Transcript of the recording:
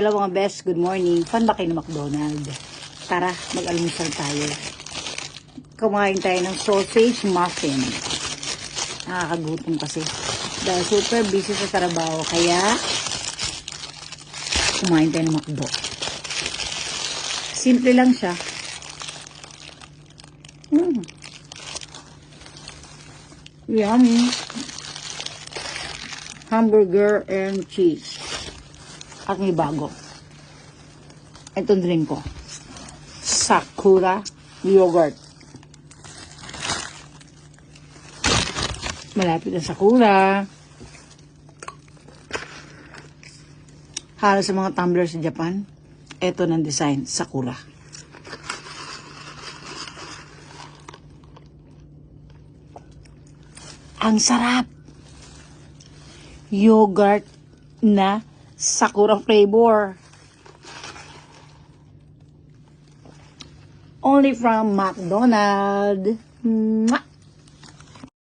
Hello mga best, good morning. Fan ba kayo ng McDonald's? Tara, mag-almusal tayo. Kumain tayo ng sausage muffin. Nakakagutom kasi. Dahil super busy sa trabaho, kaya kumain tayo ng McDo. Simple lang siya. Yummy. Hamburger and cheese. At may bago. Itong drink ko. Sakura yogurt. Malapit ang Sakura. Halos sa mga tumbler sa Japan, ito ng design, Sakura. Ang sarap! Yogurt na Sakura flavor. Only from McDonald's. Mwah!